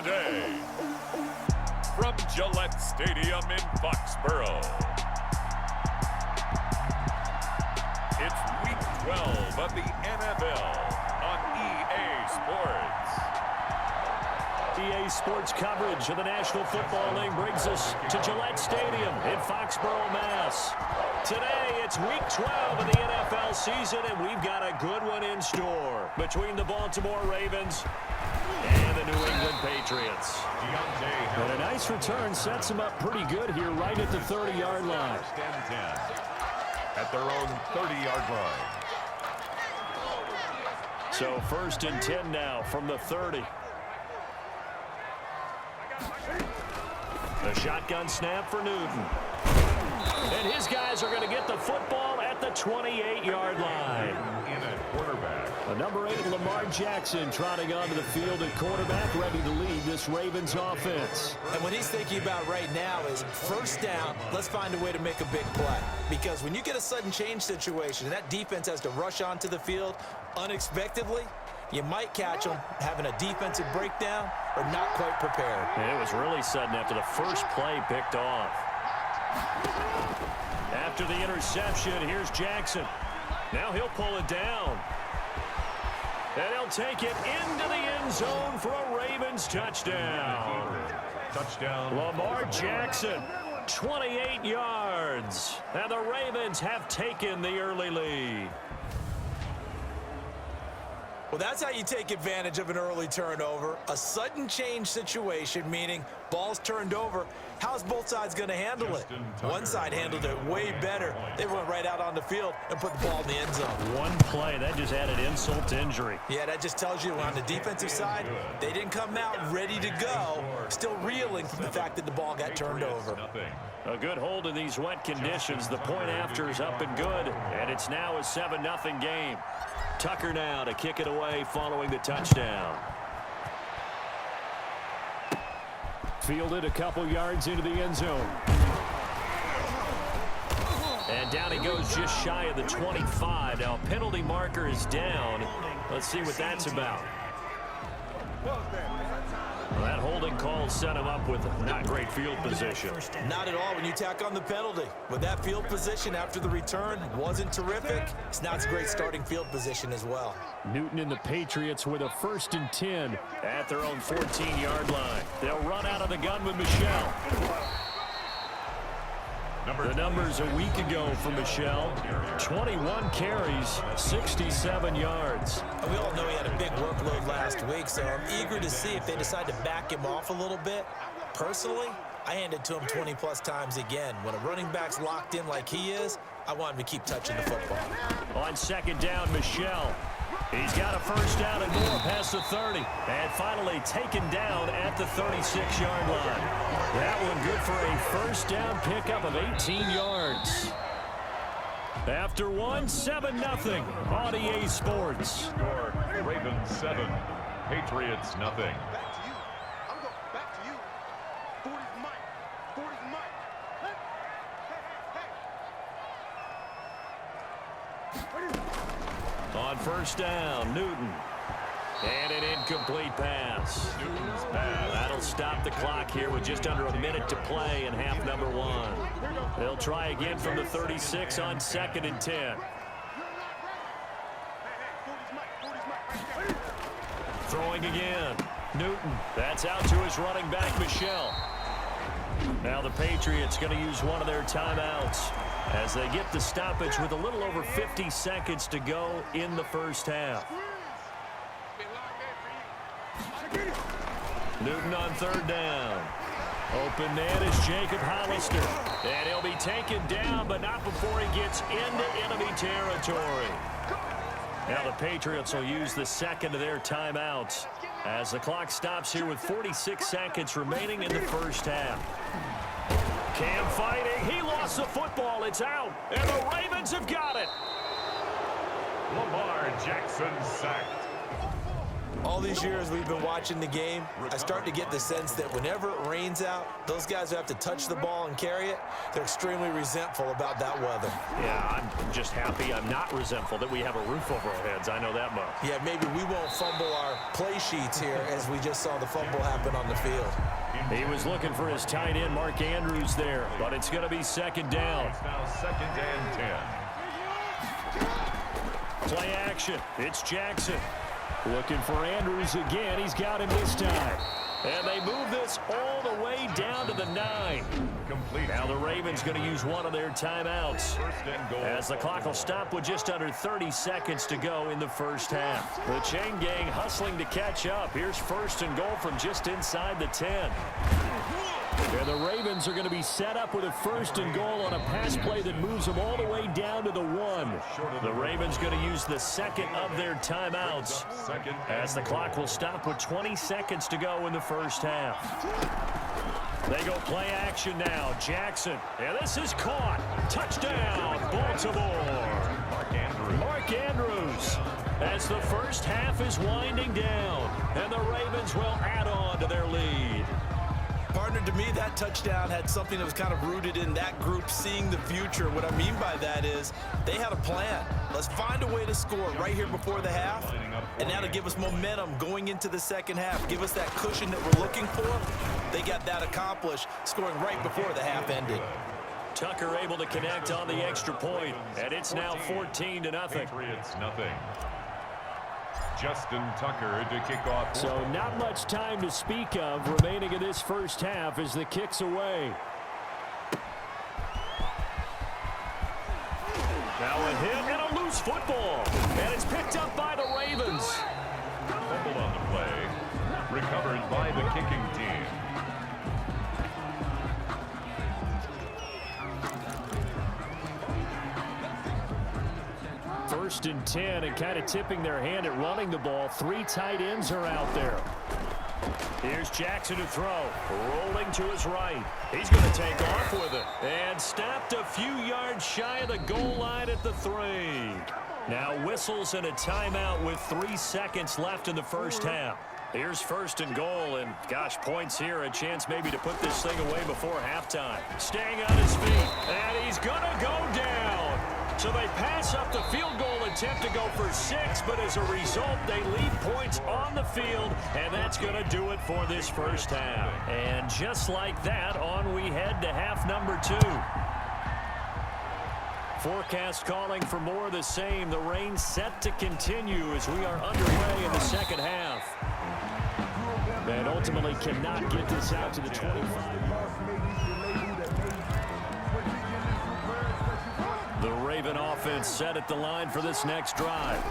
day. From Gillette Stadium in Foxborough, it's Week 12 of the NFL on EA Sports. EA Sports coverage of the National Football League brings us to Gillette Stadium in Foxborough, Mass. Today, it's Week 12 of the NFL season, and we've got a good one in store between the Baltimore Ravens and the New England Patriots. And a nice return sets them up pretty good here right at the 30-yard line. At their own 30-yard line. So 1st and 10 now from the 30. The shotgun snap for Newton. And his guys are going to get the football at the 28-yard line. In at quarterback. The number 8, Lamar Jackson, trotting onto the field at quarterback, ready to lead this Ravens offense. And what he's thinking about right now is first down, let's find a way to make a big play. Because when you get a sudden change situation, and that defense has to rush onto the field unexpectedly, you might catch them having a defensive breakdown or not quite prepared. And it was really sudden after the first play picked off. After the interception, here's Jackson. Now he'll pull it down. And he'll take it into the end zone for a Ravens touchdown. Touchdown. Lamar Jackson, 28 yards. And the Ravens have taken the early lead. Well, that's how you take advantage of an early turnover. A sudden change situation, meaning ball's turned over. How's both sides going to handle it? One side handled it way better. They went right out on the field and put the ball in the end zone. One play, that just added insult to injury. Yeah, that just tells you on the defensive side, they didn't come out ready to go, still reeling from the fact that the ball got turned over. A good hold in these wet conditions. The point after is up and good, and it's now a 7-0 game. Tucker now to kick it away following the touchdown. Fielded a couple yards into the end zone. And down he goes just shy of the 25. Now penalty marker is down. Let's see what that's about. Well, that holding call set him up with not great field position. Not at all when you tack on the penalty. With that field position after the return wasn't terrific. It's not a great starting field position as well. Newton and the Patriots with a 1st and 10. At their own 14-yard line. They'll run out of the gun with Michel. The numbers a week ago for Michel, 21 carries, 67 yards. And we all know he had a big workload last week, so I'm eager to see if they decide to back him off a little bit. Personally, I hand it to him 20-plus times again. When a running back's locked in like he is, I want him to keep touching the football. On 2nd down, Michel. He's got a 1st down and more past the 30. And finally taken down at the 36-yard line. That one good for a 1st down pickup of 18 yards. After one, 7-0 on EA Sports. Score, Ravens 7, Patriots nothing. Back to you. 40's Mike. 40's Mike. On 1st down, Newton. And an incomplete pass. Newton's pass. That'll stop the clock here with just under a minute to play in half number 1. They'll try again from the 36 on 2nd and 10. Throwing again. Newton. That's out to his running back, Michel. Now the Patriots going to use one of their timeouts as they get the stoppage with a little over 50 seconds to go in the 1st half. Newton on 3rd down. Open man is Jacob Hollister. And he'll be taken down, but not before he gets into enemy territory. Now the Patriots will use the 2nd of their timeouts as the clock stops here with 46 seconds remaining in the 1st half. Cam fighting. He lost the football. It's out. And the Ravens have got it. Lamar Jackson sacked. All these years we've been watching the game, I start to get the sense that whenever it rains out, those guys who have to touch the ball and carry it, they're extremely resentful about that weather. Yeah, I'm just happy I'm not resentful that we have a roof over our heads. I know that much. Yeah, maybe we won't fumble our play sheets here as we just saw the fumble happen on the field. He was looking for his tight end, Mark Andrews, there, but it's going to be second down. It's now 2nd and 10. Play action. It's Jackson. Looking for Andrews again. He's got him this time. And they move this all the way down to the 9. Complete. Now the Ravens going to use one of their timeouts, as the clock will stop with just under 30 seconds to go in the first half. The chain gang hustling to catch up. Here's 1st and goal from just inside the 10. And the Ravens are going to be set up with a 1st and goal on a pass play that moves them all the way down to the 1. The Ravens going to use the 2nd of their timeouts, as the clock will stop with 20 seconds to go in the first half. They go play action now. Jackson. And this is caught. Touchdown, Baltimore. Mark Andrews. As the first half is winding down, and the Ravens will add on to their lead. Partner, to me, that touchdown had something that was kind of rooted in that group seeing the future. What I mean by that is they had a plan. Let's find a way to score right here before the half, and that'll give us momentum going into the second half. Give us that cushion that we're looking for. They got that accomplished, scoring right before the half ended. Tucker able to connect on the extra point, and it's now 14-0. Patriots nothing. Justin Tucker to kick off. So not much time to speak of remaining in this first half as the kick's away. Now a hit and a loose football. And it's picked up by the Ravens. Fumbled on the play. Recovered by the kicking team. First and 10, and kind of tipping their hand at running the ball. 3 tight ends are out there. Here's Jackson to throw. Rolling to his right. He's going to take off with it. And stopped a few yards shy of the goal line at the 3. Now whistles and a timeout with 3 seconds left in the first half. Here's 1st and goal, and gosh, points here. A chance maybe to put this thing away before halftime. Staying on his feet, and he's going to go down. So they pass up the field goal attempt to go for 6, but as a result, they leave points on the field, and that's going to do it for this first half. And just like that, on we head to half number 2. Forecast calling for more of the same. The rain set to continue as we are underway in the second half. And ultimately cannot get this out to the 25. The Raven offense set at the line for this next drive.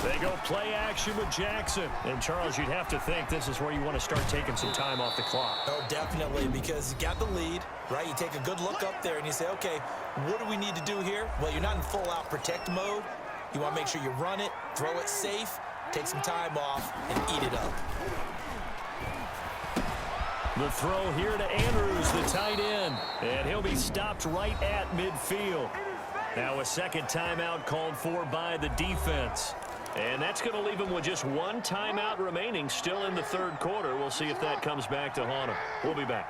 They go play action with Jackson. And, Charles, you'd have to think this is where you want to start taking some time off the clock. Oh, definitely, because you got the lead, right? You take a good look up there and you say, okay, what do we need to do here? Well, you're not in full-out protect mode. You want to make sure you run it, throw it safe, take some time off, and eat it up. The throw here to Andrews, the tight end. And he'll be stopped right at midfield. Now a second timeout called for by the defense. And that's going to leave him with just 1 timeout remaining still in the third quarter. We'll see if that comes back to haunt him. We'll be back.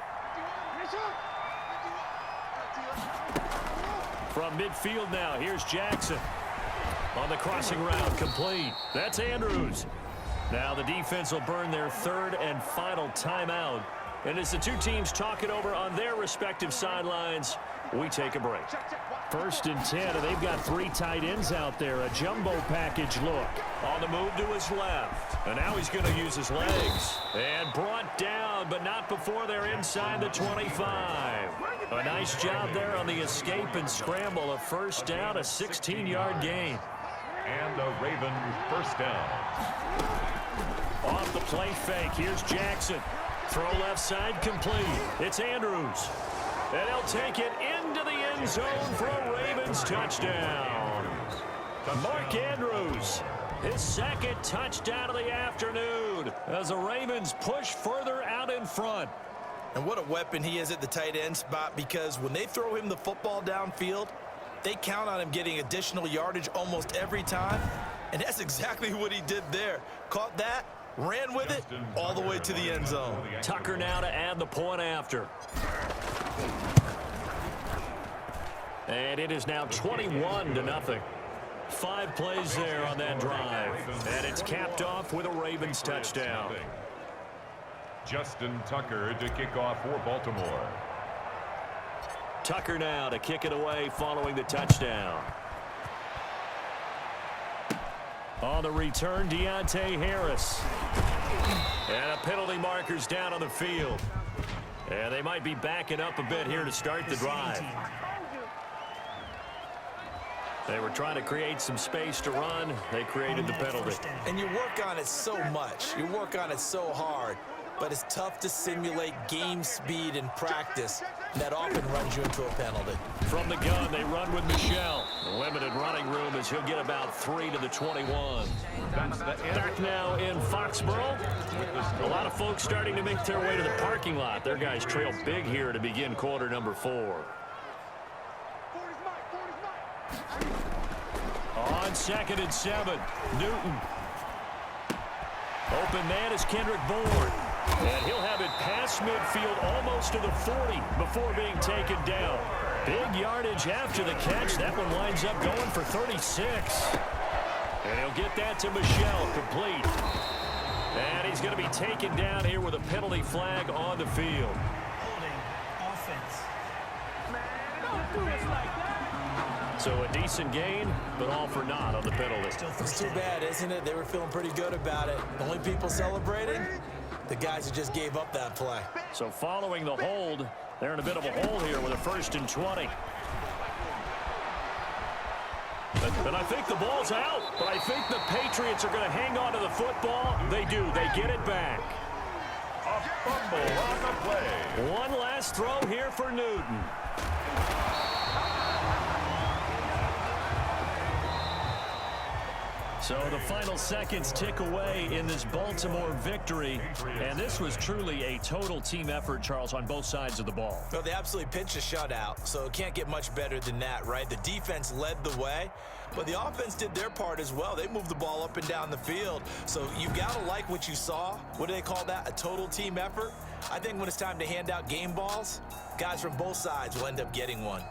From midfield now, here's Jackson. On the crossing route, complete. That's Andrews. Now the defense will burn their 3rd and final timeout. And as the two teams talk it over on their respective sidelines, we take a break. 1st and 10, and they've got 3 tight ends out there. A jumbo package look. On the move to his left. And now he's going to use his legs. And brought down, but not before they're inside the 25. A nice job there on the escape and scramble. A first down, a 16-yard gain. And a Raven first down. Off the play fake, here's Jackson. Throw left side complete. It's Andrews. And he'll take it into the end zone for a Ravens touchdown. Mark Andrews, his 2nd touchdown of the afternoon as the Ravens push further out in front. And what a weapon he is at the tight end spot, because when they throw him the football downfield, they count on him getting additional yardage almost every time. And that's exactly what he did there. Caught that, ran with it, all the way to the end zone. Tucker now to add the point after. And it is now 21-0. 5 plays there on that drive. And it's capped off with a Ravens touchdown. Justin Tucker to kick off for Baltimore. Tucker now to kick it away following the touchdown. On the return, Deontay Harris. And a penalty marker's down on the field. And they might be backing up a bit here to start the drive. They were trying to create some space to run. They created the penalty. And you work on it so much. You work on it so hard. But it's tough to simulate game speed in practice. That often runs you into a penalty. From the gun, they run with Michel. The limited running room as he'll get about 3 to the 21. Back now in Foxborough. A lot of folks starting to make their way to the parking lot. Their guys trail big here to begin quarter number 4. On 2nd and 7, Newton. Open man is Kendrick Bourne. And he'll have it past midfield almost to the 40 before being taken down. Big yardage after the catch. That one winds up going for 36. And he'll get that to Michel, complete. And he's going to be taken down here with a penalty flag on the field. Holding offense. Don't do us like that. So a decent gain, but all for naught on the penalty. It's too bad, isn't it? They were feeling pretty good about it. The only people celebrating, the guys who just gave up that play. So following the hold, they're in a bit of a hole here with a 1st and 20. But I think the ball's out. But I think the Patriots are going to hang on to the football. They do. They get it back. A fumble on the play. One last throw here for Newton. So the final seconds tick away in this Baltimore victory. And this was truly a total team effort, Charles, on both sides of the ball. Well, they absolutely pinched a shutout, so it can't get much better than that, right? The defense led the way, but the offense did their part as well. They moved the ball up and down the field. So you've got to like what you saw. What do they call that? A total team effort? I think when it's time to hand out game balls, guys from both sides will end up getting one.